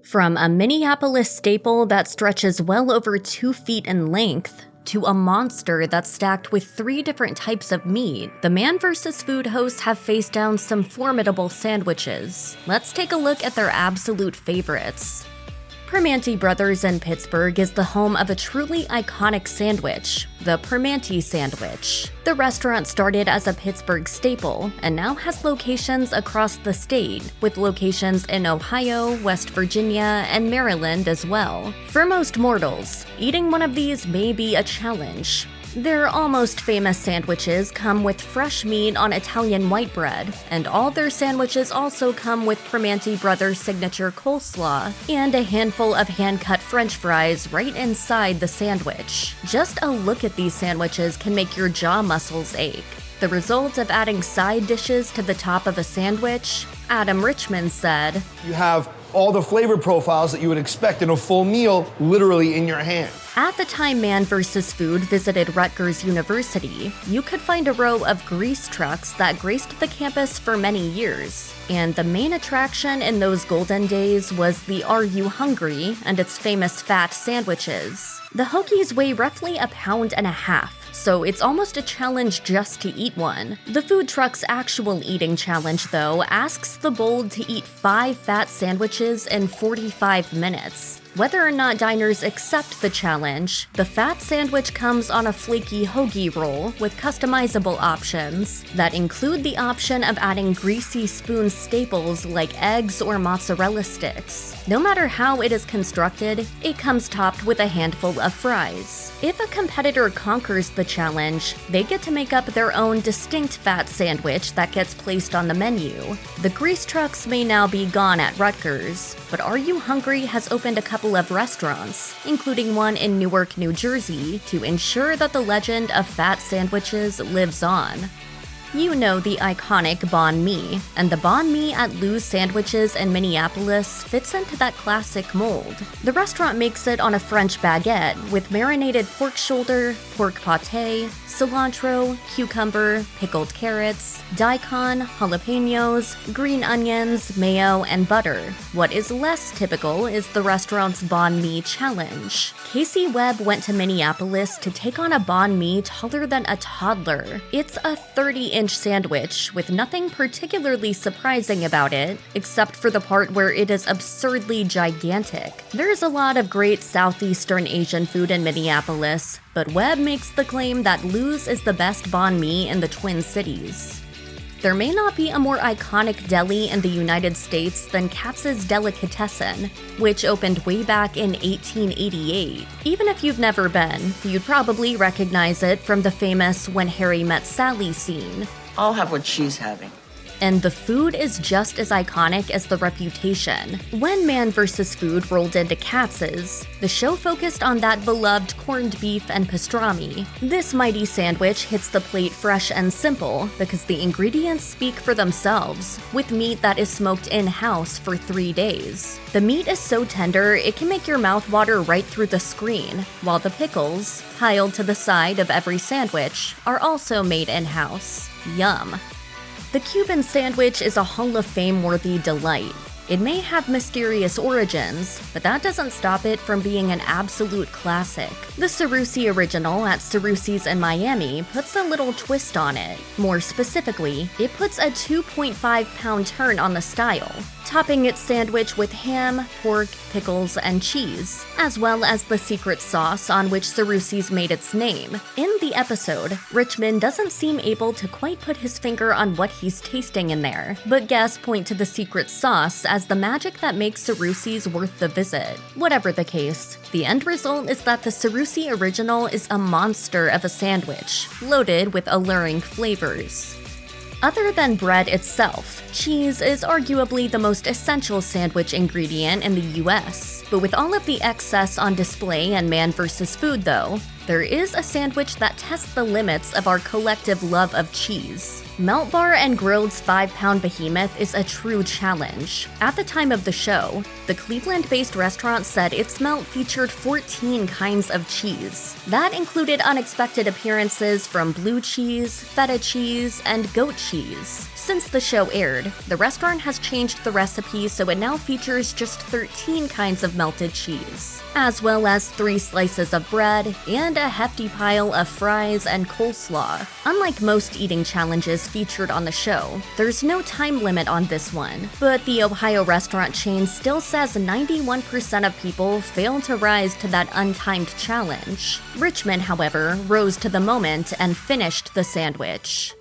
From a Minneapolis staple that stretches well over 2 feet in length, to a monster that's stacked with 3 different types of meat, the Man vs. Food hosts have faced down some formidable sandwiches. Let's take a look at their absolute favorites. Primanti Brothers in Pittsburgh is the home of a truly iconic sandwich, the Primanti sandwich. The restaurant started as a Pittsburgh staple and now has locations across the state, with locations in Ohio, West Virginia, and Maryland as well. For most mortals, eating one of these may be a challenge. Their almost famous sandwiches come with fresh meat on Italian white bread, and all their sandwiches also come with Primanti Brothers' signature coleslaw and a handful of hand-cut French fries right inside the sandwich. Just a look at these sandwiches can make your jaw muscles ache. The result of adding side dishes to the top of a sandwich? Adam Richman said, "You have all the flavor profiles that you would expect in a full meal literally in your hand." At the time Man vs. Food visited Rutgers University, you could find a row of grease trucks that graced the campus for many years. And the main attraction in those golden days was the Are You Hungry and its famous fat sandwiches. The hoagies weigh roughly 1.5 pounds, so it's almost a challenge just to eat one. The food truck's actual eating challenge, though, asks the bold to eat 5 fat sandwiches in 45 minutes. Whether or not diners accept the challenge, the fat sandwich comes on a flaky hoagie roll with customizable options that include the option of adding greasy spoon staples like eggs or mozzarella sticks. No matter how it is constructed, it comes topped with a handful of fries. If a competitor conquers the challenge, they get to make up their own distinct fat sandwich that gets placed on the menu. The grease trucks may now be gone at Rutgers, but Are You Hungry has opened a couple of restaurants, including one in Newark, New Jersey, to ensure that the legend of fat sandwiches lives on. You know the iconic banh mi, and the banh mi at Lou's Sandwiches in Minneapolis fits into that classic mold. The restaurant makes it on a French baguette with marinated pork shoulder, pork pate, cilantro, cucumber, pickled carrots, daikon, jalapenos, green onions, mayo, and butter. What is less typical is the restaurant's banh mi challenge. Casey Webb went to Minneapolis to take on a banh mi taller than a toddler. It's a 30-inch sandwich with nothing particularly surprising about it, except for the part where it is absurdly gigantic. There's a lot of great Southeastern Asian food in Minneapolis, but Webb makes the claim that Lou's is the best banh mi in the Twin Cities. There may not be a more iconic deli in the United States than Katz's Delicatessen, which opened way back in 1888. Even if you've never been, you'd probably recognize it from the famous When Harry Met Sally scene. I'll have what she's having. And the food is just as iconic as the reputation. When Man vs. Food rolled into Katz's, the show focused on that beloved corned beef and pastrami. This mighty sandwich hits the plate fresh and simple because the ingredients speak for themselves, with meat that is smoked in-house for 3 days. The meat is so tender it can make your mouth water right through the screen, while the pickles, piled to the side of every sandwich, are also made in-house. Yum. The Cuban sandwich is a Hall of Fame-worthy delight. It may have mysterious origins, but that doesn't stop it from being an absolute classic. The Sarussi original at Sarussi's in Miami puts a little twist on it. More specifically, it puts a 2.5-pound turn on the style, topping its sandwich with ham, pork, pickles, and cheese, as well as the secret sauce on which Sarussi's made its name. In the episode, Richmond doesn't seem able to quite put his finger on what he's tasting in there, but guests point to the secret sauce as the magic that makes Sarussi's worth the visit. Whatever the case, the end result is that the Sarussi original is a monster of a sandwich, loaded with alluring flavors. Other than bread itself, cheese is arguably the most essential sandwich ingredient in the US. But with all of the excess on display in Man vs. Food though, there is a sandwich that tests the limits of our collective love of cheese. Melt Bar and Grilled's 5-pound behemoth is a true challenge. At the time of the show, the Cleveland-based restaurant said its melt featured 14 kinds of cheese. That included unexpected appearances from blue cheese, feta cheese, and goat cheese. Since the show aired, the restaurant has changed the recipe so it now features just 13 kinds of melted cheese, as well as 3 slices of bread and a hefty pile of fries and coleslaw. Unlike most eating challenges featured on the show, there's no time limit on this one, but the Ohio restaurant chain still says 91% of people fail to rise to that untimed challenge. Richmond, however, rose to the moment and finished the sandwich.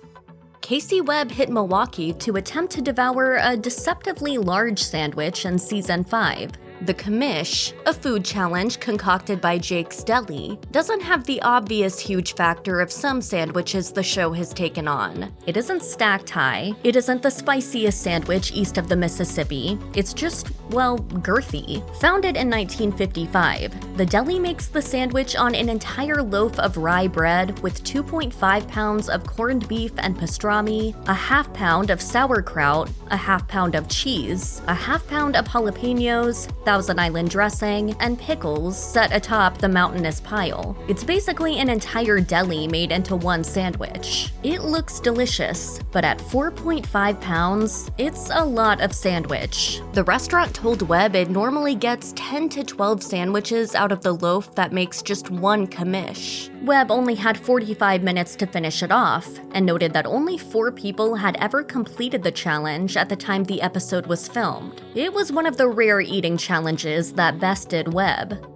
Casey Webb hit Milwaukee to attempt to devour a deceptively large sandwich in Season 5. The Commish, a food challenge concocted by Jake's Deli, doesn't have the obvious huge factor of some sandwiches the show has taken on. It isn't stacked high, it isn't the spiciest sandwich east of the Mississippi, it's just, well, girthy. Founded in 1955, the deli makes the sandwich on an entire loaf of rye bread with 2.5 pounds of corned beef and pastrami, a half pound of sauerkraut, a half pound of cheese, a half pound of jalapenos, Thousand Island dressing, and pickles set atop the mountainous pile. It's basically an entire deli made into one sandwich. It looks delicious, but at 4.5 pounds, it's a lot of sandwich. The restaurant told Webb it normally gets 10 to 12 sandwiches out of the loaf that makes just one commish. Webb only had 45 minutes to finish it off, and noted that only 4 people had ever completed the challenge at the time the episode was filmed. It was one of the rare eating challenges that bested Webb.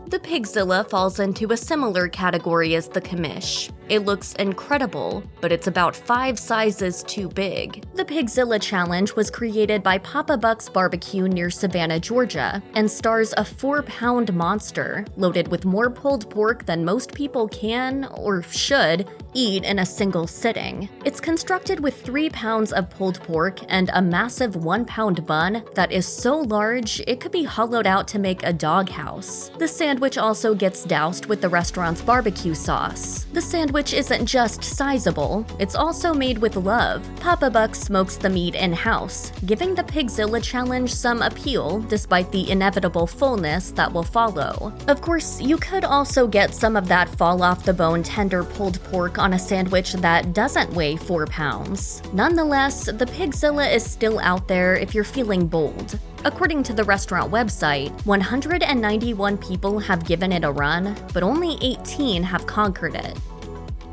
The Pigzilla falls into a similar category as the Commish. It looks incredible, but it's about 5 sizes too big. The Pigzilla challenge was created by Papa Buck's Barbecue near Savannah, Georgia, and stars a 4-pound monster loaded with more pulled pork than most people can, or should, eat in a single sitting. It's constructed with 3 pounds of pulled pork and a massive 1-pound bun that is so large it could be hollowed out to make a doghouse. The sandwich also gets doused with the restaurant's barbecue sauce. The sandwich isn't just sizable, it's also made with love. Papa Buck smokes the meat in-house, giving the Pigzilla challenge some appeal despite the inevitable fullness that will follow. Of course, you could also get some of that fall-off-the-bone tender pulled pork on a sandwich that doesn't weigh 4 pounds. Nonetheless, the Pigzilla is still out there if you're feeling bold. According to the restaurant website, 191 people have given it a run, but only 18 have conquered it.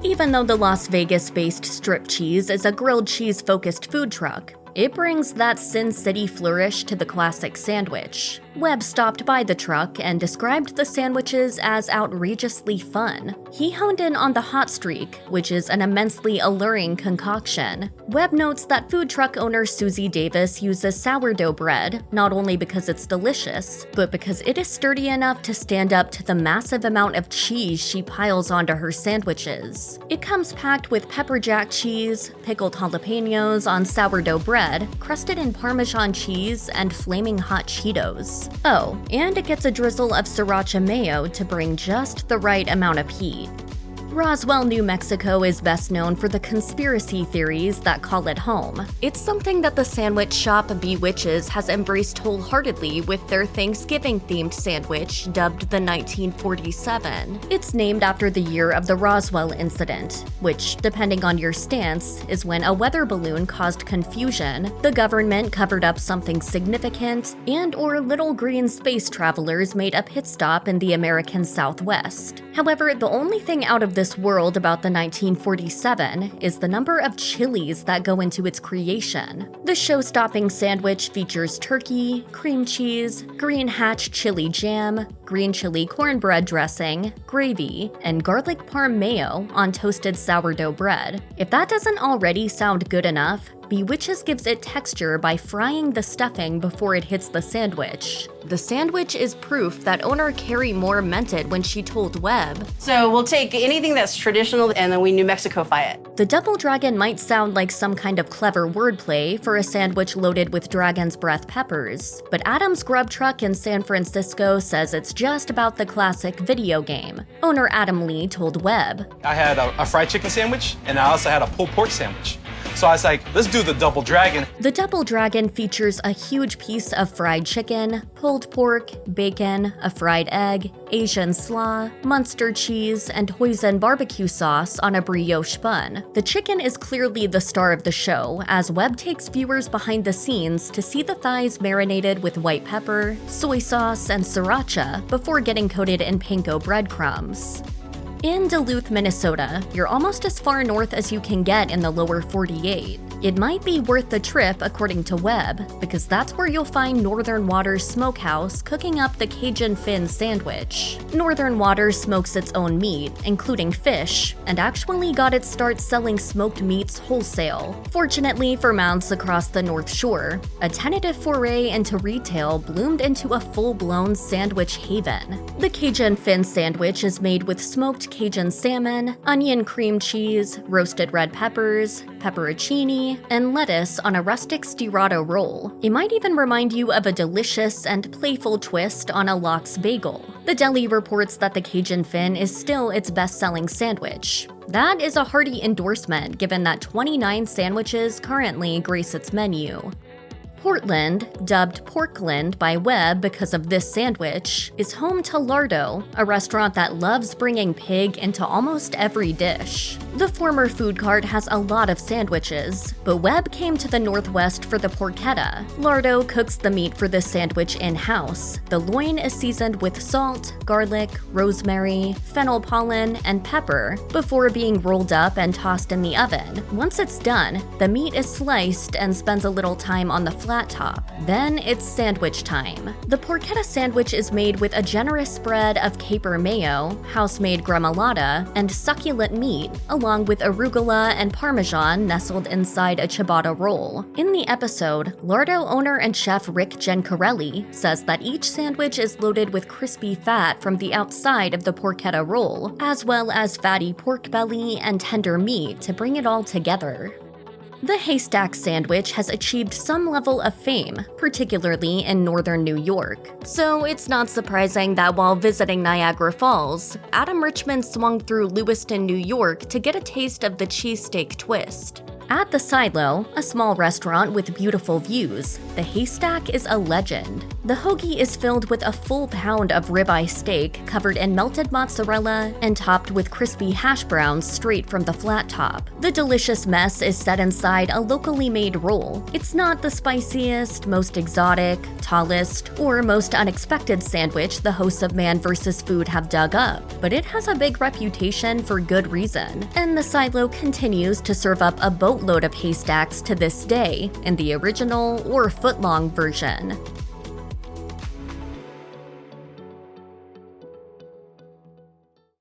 Even though the Las Vegas-based Stripchezze is a grilled cheese-focused food truck, it brings that Sin City flourish to the classic sandwich. Webb stopped by the truck and described the sandwiches as outrageously fun. He honed in on the hot streak, which is an immensely alluring concoction. Webb notes that food truck owner Susie Davis uses sourdough bread, not only because it's delicious, but because it is sturdy enough to stand up to the massive amount of cheese she piles onto her sandwiches. It comes packed with pepper jack cheese, pickled jalapenos on sourdough bread, crusted in Parmesan cheese, and flaming hot Cheetos. Oh, and it gets a drizzle of sriracha mayo to bring just the right amount of heat. Roswell, New Mexico is best known for the conspiracy theories that call it home. It's something that the sandwich shop Bewitches has embraced wholeheartedly with their Thanksgiving-themed sandwich dubbed the 1947. It's named after the year of the Roswell incident, which, depending on your stance, is when a weather balloon caused confusion, the government covered up something significant, and/or little green space travelers made a pit stop in the American Southwest. However, the only thing out of this world about the 1947 is the number of chilies that go into its creation. The show-stopping sandwich features turkey, cream cheese, green hatch chili jam, green chili cornbread dressing, gravy, and garlic parm mayo on toasted sourdough bread. If that doesn't already sound good enough, Bewitches gives it texture by frying the stuffing before it hits the sandwich. The sandwich is proof that owner Carrie Moore meant it when she told Webb, "So we'll take anything that's traditional and then we New Mexico-fy it." The Double Dragon might sound like some kind of clever wordplay for a sandwich loaded with dragon's breath peppers, but Adam's Grub Truck in San Francisco says it's just about the classic video game. Owner Adam Lee told Webb, "I had a fried chicken sandwich, and I also had a pulled pork sandwich. So I was like, let's do the Double Dragon." The Double Dragon features a huge piece of fried chicken, pulled pork, bacon, a fried egg, Asian slaw, Munster cheese, and hoisin barbecue sauce on a brioche bun. The chicken is clearly the star of the show, as Webb takes viewers behind the scenes to see the thighs marinated with white pepper, soy sauce, and sriracha before getting coated in panko breadcrumbs. In Duluth, Minnesota, you're almost as far north as you can get in the lower 48. It might be worth the trip, according to Webb, because that's where you'll find Northern Waters Smokehouse cooking up the Cajun Finn sandwich. Northern Waters smokes its own meat, including fish, and actually got its start selling smoked meats wholesale. Fortunately for mouths across the North Shore, a tentative foray into retail bloomed into a full-blown sandwich haven. The Cajun Finn sandwich is made with smoked Cajun salmon, onion cream cheese, roasted red peppers, pepperoncini, and lettuce on a rustic stirado roll. It might even remind you of a delicious and playful twist on a lox bagel. The deli reports that the Cajun Finn is still its best-selling sandwich. That is a hearty endorsement given that 29 sandwiches currently grace its menu. Portland, dubbed Porkland by Webb because of this sandwich, is home to Lardo, a restaurant that loves bringing pig into almost every dish. The former food cart has a lot of sandwiches, but Webb came to the Northwest for the porchetta. Lardo cooks the meat for this sandwich in-house. The loin is seasoned with salt, garlic, rosemary, fennel pollen, and pepper before being rolled up and tossed in the oven. Once it's done, the meat is sliced and spends a little time on the flat top. Then it's sandwich time. The porchetta sandwich is made with a generous spread of caper mayo, house-made gremolata, and succulent meat, along with arugula and parmesan nestled inside a ciabatta roll. In the episode, Lardo owner and chef Rick Gencarelli says that each sandwich is loaded with crispy fat from the outside of the porchetta roll, as well as fatty pork belly and tender meat to bring it all together. The Haystack sandwich has achieved some level of fame, particularly in northern New York. So it's not surprising that while visiting Niagara Falls, Adam Richman swung through Lewiston, New York to get a taste of the cheesesteak twist. At the Silo, a small restaurant with beautiful views, the Haystack is a legend. The hoagie is filled with a full pound of ribeye steak covered in melted mozzarella and topped with crispy hash browns straight from the flat top. The delicious mess is set inside a locally made roll. It's not the spiciest, most exotic, tallest, or most unexpected sandwich the hosts of Man vs. Food have dug up, but it has a big reputation for good reason, and the Silo continues to serve up a boatload of Haystacks to this day in the original or foot-long version.